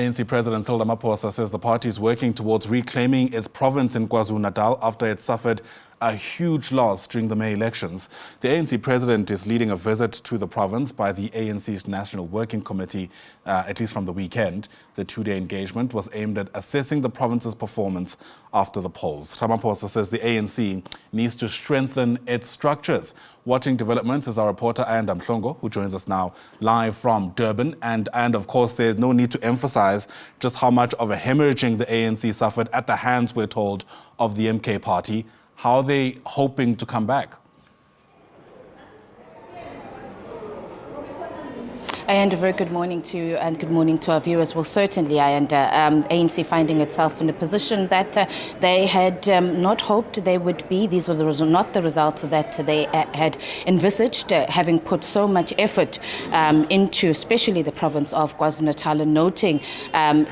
ANC President Cyril Ramaphosa says the party is working towards reclaiming its province in KwaZulu-Natal after it suffered a huge loss during the May elections. The ANC president is leading a visit to the province by the ANC's National Working Committee, at least from the weekend. The two-day engagement was aimed at assessing the province's performance after the polls. Ramaphosa says the ANC needs to strengthen its structures. Watching developments is our reporter Ayanda Mhlongo, who joins us now live from Durban. And of course, there's no need to emphasize just how much of a hemorrhaging the ANC suffered at the hands, we're told, of the MK party. How are they hoping to come back? And a very good morning to you and good morning to our viewers. Well, certainly, ANC finding itself in a position that they had not hoped they would be. These were not the results that they had envisaged, having put so much effort into especially the province of KwaZulu-Natal, and noting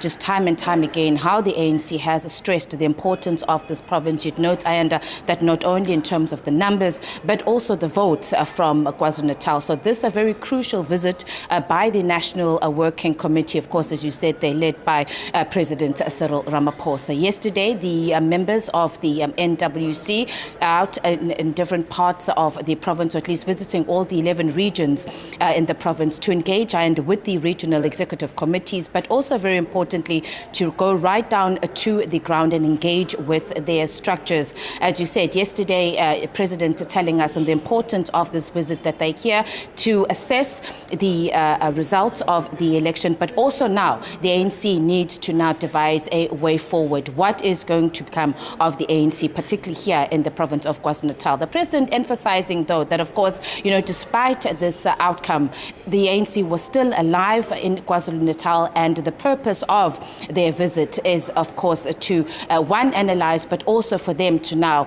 just time and time again how the ANC has stressed the importance of this province. You'd note, that not only in terms of the numbers, but also the votes from KwaZulu-Natal. So this is a very crucial visit by the National Working Committee. Of course, as you said, they're led by President Cyril Ramaphosa. Yesterday, the members of the NWC out in different parts of the province, or at least visiting all the 11 regions in the province to engage with the regional executive committees, but also very importantly to go right down to the ground and engage with their structures. As you said yesterday, President telling us on the importance of this visit, that they're here to assess the results of the election, but also now the ANC needs to now devise a way forward. What is going to become of the ANC, particularly here in the province of KwaZulu-Natal? The president emphasizing, though, that of course, despite this outcome, the ANC was still alive in KwaZulu-Natal, and the purpose of their visit is, of course, to one, analyze, but also for them to now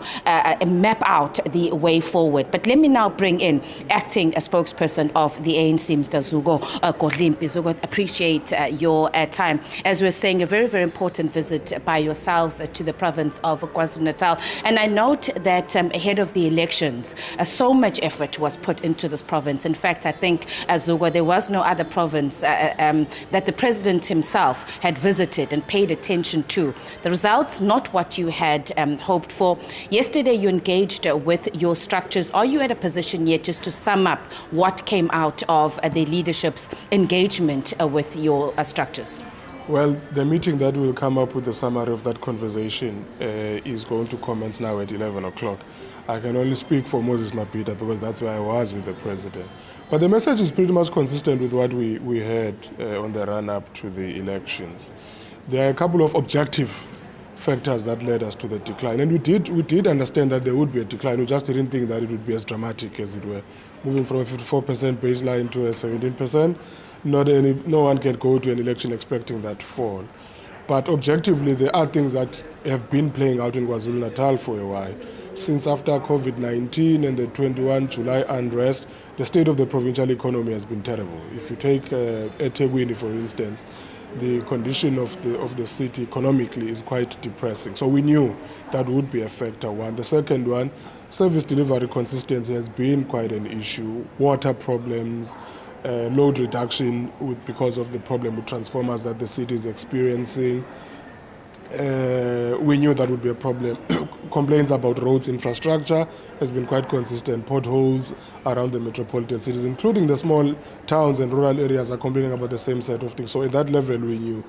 map out the way forward. But let me now bring in acting spokesperson of the ANC, Mr. Zugo Kodlimpi. Zugo, appreciate your time. As we're saying, a very, very important visit by yourselves to the province of KwaZulu-Natal. And I note that ahead of the elections, so much effort was put into this province. In fact, I think, Zugo, there was no other province that the president himself had visited and paid attention to. The results, not what you had hoped for. Yesterday, you engaged with your structures. Are you at a position yet just to sum up what came out of the leadership's engagement with your structures? Well, the meeting that will come up with the summary of that conversation is going to commence now at 11 o'clock. I can only speak for Moses Mapita because that's where I was with the president. But the message is pretty much consistent with what we heard on the run-up to the elections. There are a couple of objective factors that led us to the decline. And we did understand that there would be a decline. We just didn't think that it would be as dramatic as it were. Moving from a 54% baseline to a 17%, no one can go to an election expecting that fall. But objectively, there are things that have been playing out in KwaZulu-Natal for a while. Since after COVID-19 and the 21 July unrest, the state of the provincial economy has been terrible. If you take eThekwini, for instance, the condition of the city economically is quite depressing. So we knew that would be a factor one. The second one, service delivery consistency has been quite an issue. Water problems, load reduction because of the problem with transformers that the city is experiencing. We knew that would be a problem. Complaints about roads infrastructure has been quite consistent. Potholes around the metropolitan cities, including the small towns and rural areas, are complaining about the same set of things. So at that level, we knew.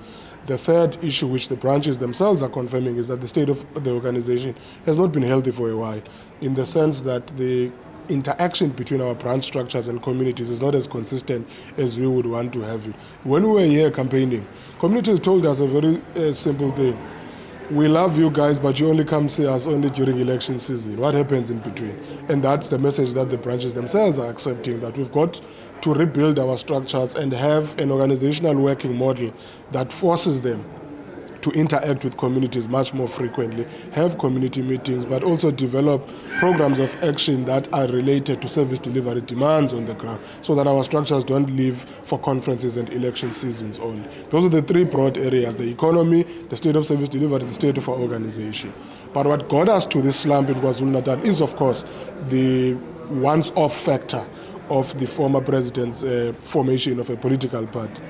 The third issue, which the branches themselves are confirming, is that the state of the organization has not been healthy for a while, in the sense that the interaction between our branch structures and communities is not as consistent as we would want to have it. When we were here campaigning, communities told us a very simple thing. We love you guys, but you only come see us only during election season. What happens in between? And that's the message that the branches themselves are accepting, that we've got to rebuild our structures and have an organizational working model that forces them to interact with communities much more frequently, have community meetings, but also develop programs of action that are related to service delivery demands on the ground, so that our structures don't live for conferences and election seasons only. Those are the three broad areas: the economy, the state of service delivery, the state of our organization. But what got us to this slump in KwaZulu-Natal is, of course, the once-off factor of the former president's formation of a political party.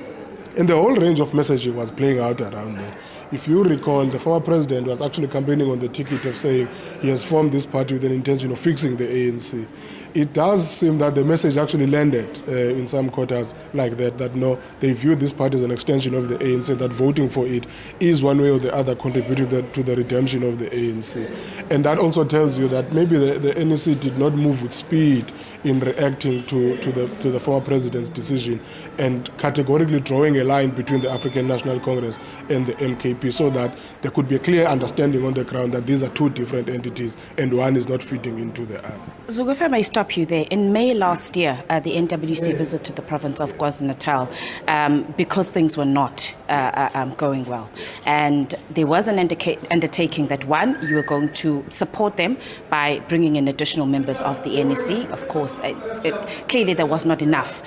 And the whole range of messaging was playing out around there. If you recall, the former president was actually campaigning on the ticket of saying he has formed this party with an intention of fixing the ANC. It does seem that the message actually landed in some quarters like that no, they view this party as an extension of the ANC, that voting for it is one way or the other contributing to the redemption of the ANC. And that also tells you that maybe the NEC did not move with speed in reacting to the former president's decision and categorically drawing a line between the African National Congress and the MKP, so that there could be a clear understanding on the ground that these are two different entities and one is not fitting into the other. Zugu, if I may stop you there. In May last year, the NWC visited the province of KwaZulu-Natal because things were not going well. And there was an undertaking that, one, you were going to support them by bringing in additional members of the NEC. Of course, clearly there was not enough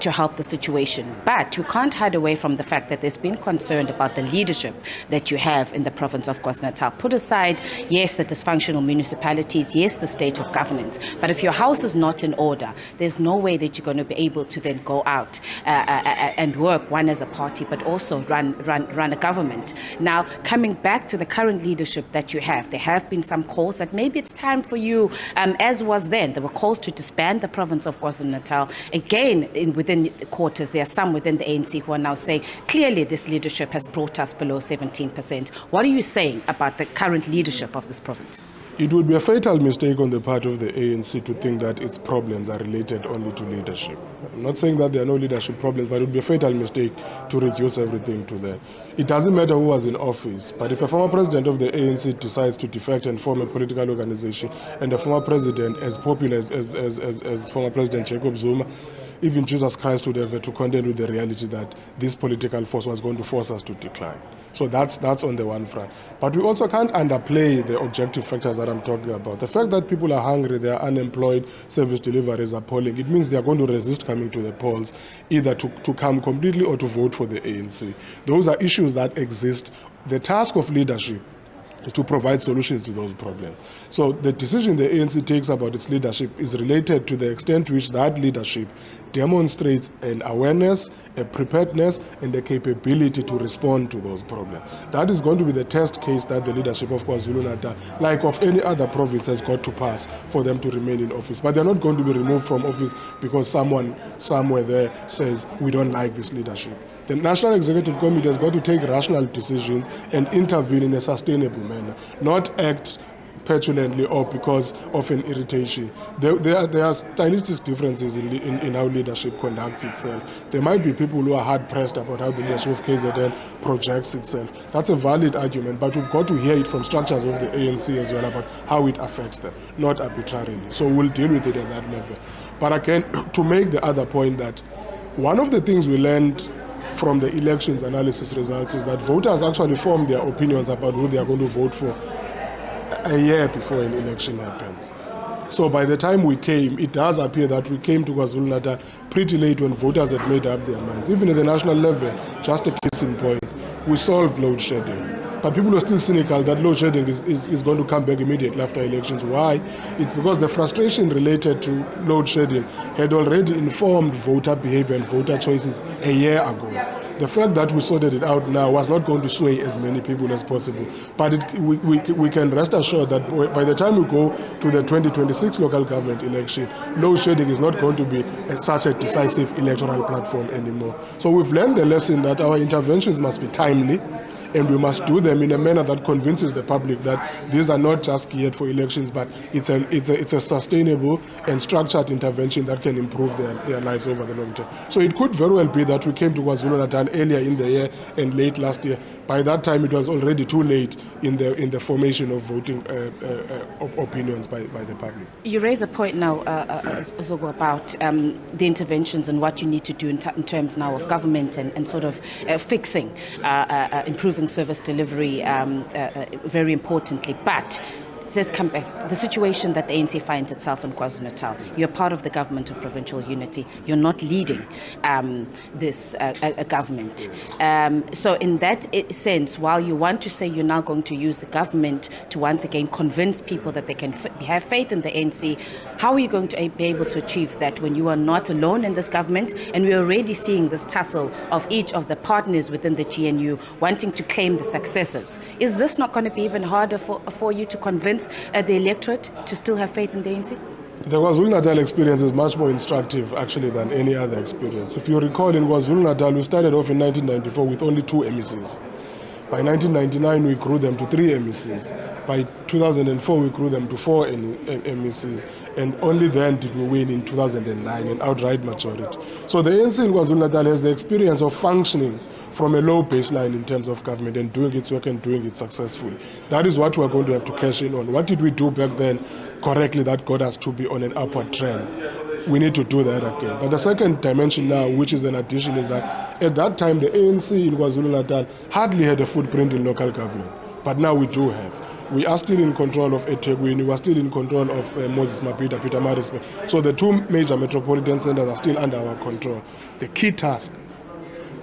to help the situation. But you can't hide away from the fact that there's been concern about the leadership that you have in the province of KwaZulu-Natal. Put aside, yes, the dysfunctional municipalities, yes, the state of governance. But if your house is not in order, there's no way that you're going to be able to then go out and work, one as a party, but also run a government. Now, coming back to the current leadership that you have, there have been some calls that maybe it's time for you, as was then. There were calls to disband the province of KwaZulu-Natal. Again, within the quarters, there are some within the ANC who are now saying, clearly this leadership has brought us below 17%. What are you saying about the current leadership of this province? It would be a fatal mistake on the part of the ANC to think that its problems are related only to leadership. I'm not saying that there are no leadership problems, but it would be a fatal mistake to reduce everything to that. It doesn't matter who was in office, but if a former president of the ANC decides to defect and form a political organization, and a former president as popular as former President Jacob Zuma, even Jesus Christ would have to contend with the reality that this political force was going to force us to decline. So that's on the one front. But we also can't underplay the objective factors that I'm talking about. The fact that people are hungry, they are unemployed, service delivery is appalling. It means they are going to resist coming to the polls, either to come completely or to vote for the ANC. Those are issues that exist. The task of leadership is to provide solutions to those problems. So the decision the ANC takes about its leadership is related to the extent to which that leadership demonstrates an awareness, a preparedness, and a capability to respond to those problems. That is going to be the test case that the leadership of KwaZulu-Natal, like of any other province, has got to pass for them to remain in office. But they're not going to be removed from office because someone somewhere there says, we don't like this leadership. The National Executive Committee has got to take rational decisions and intervene in a sustainable manner, not act petulantly or because of an irritation. There are stylistic differences in how leadership conducts itself. There might be people who are hard-pressed about how the leadership of KZN projects itself. That's a valid argument, but we've got to hear it from structures of the ANC as well about how it affects them, not arbitrarily. So we'll deal with it at that level. But again, to make the other point that one of the things we learned from the elections analysis results is that voters actually form their opinions about who they are going to vote for a year before an election happens. So by the time we came, it does appear that we came to KwaZulu-Natal pretty late when voters had made up their minds. Even at the national level, just a case in point, we solved load shedding. But people are still cynical that load shedding is going to come back immediately after elections. Why? It's because the frustration related to load shedding had already informed voter behavior and voter choices a year ago. The fact that we sorted it out now was not going to sway as many people as possible. But we can rest assured that by the time we go to the 2026 local government election, load shedding is not going to be such a decisive electoral platform anymore. So we've learned the lesson that our interventions must be timely, and we must do them in a manner that convinces the public that these are not just geared for elections, but it's a sustainable and structured intervention that can improve their lives over the long term. So it could very well be that we came to KwaZulu-Natal earlier in the year and late last year. By that time, it was already too late in the formation of voting opinions by the public. You raise a point now, Zogo, about the interventions and what you need to do in terms now of government and sort of fixing, improving service delivery, very importantly. But Let's come back. The situation that the ANC finds itself in KwaZulu-Natal, you're part of the government of provincial unity. You're not leading this government. So in that sense, while you want to say you're now going to use the government to once again convince people that they can have faith in the ANC, how are you going to be able to achieve that when you are not alone in this government? And we're already seeing this tussle of each of the partners within the GNU wanting to claim the successors. Is this not going to be even harder for you to convince the electorate to still have faith in the ANC? The KwaZulu-Natal experience is much more instructive, actually, than any other experience. If you recall, in KwaZulu-Natal, we started off in 1994 with only 2 MECs. By 1999, we grew them to 3 MECs. By 2004, we grew them to 4 MECs. And only then did we win in 2009, an outright majority. So the ANC in KwaZulu-Natal has the experience of functioning from a low baseline in terms of government and doing its work and doing it successfully. That is what we're going to have to cash in on. What did we do back then correctly that got us to be on an upward trend? We need to do that again. But the second dimension now, which is an addition, is that at that time, the ANC in KwaZulu-Natal hardly had a footprint in local government. But now we do have. We are still in control of eThekwini, we are still in control of Moses Mabhida, Pietermaritzburg. So the 2 major metropolitan centers are still under our control. The key task,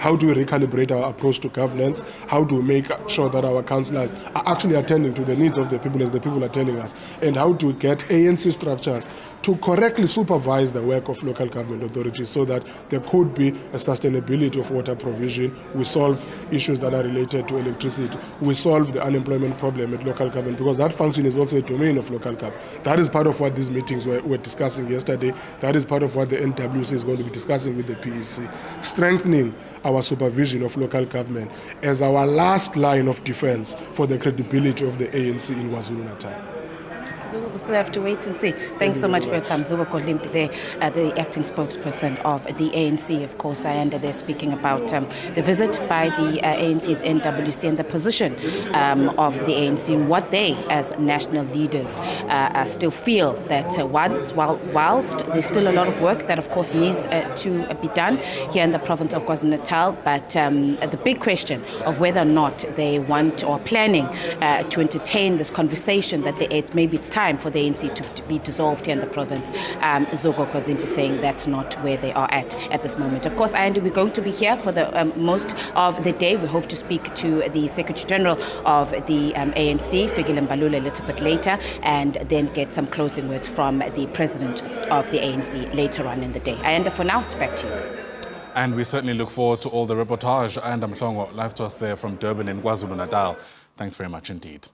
how do we recalibrate our approach to governance? How do we make sure that our councillors are actually attending to the needs of the people as the people are telling us? And how do we get ANC structures to correctly supervise the work of local government authorities so that there could be a sustainability of water provision? We solve issues that are related to electricity. We solve the unemployment problem at local government, because that function is also a domain of local government. That is part of what these meetings were discussing yesterday. That is part of what the NWC is going to be discussing with the PEC. Strengthening our supervision of local government as our last line of defense for the credibility of the ANC in KwaZulu-Natal. Zuko, we'll still have to wait and see. Thanks so much for your time. Zuko Kolimpi, the acting spokesperson of the ANC, of course. Ayanda, they're speaking about the visit by the ANC's NWC and the position of the ANC and what they, as national leaders, still feel that whilst there's still a lot of work that, of course, needs to be done here in the province of KwaZulu-Natal, but the big question of whether or not they want or planning to entertain this conversation that maybe it's time for the ANC to be dissolved here in the province. Zogo Kozimpi saying that's not where they are at this moment. Of course, Ayanda, we're going to be here for the most of the day. We hope to speak to the Secretary General of the ANC, Fikile Mbalula, a little bit later, and then get some closing words from the President of the ANC later on in the day. Ayanda, for now, it's back to you. And we certainly look forward to all the reportage. Ayanda Mhlongo, live to us there from Durban in KwaZulu-Natal. Thanks very much indeed.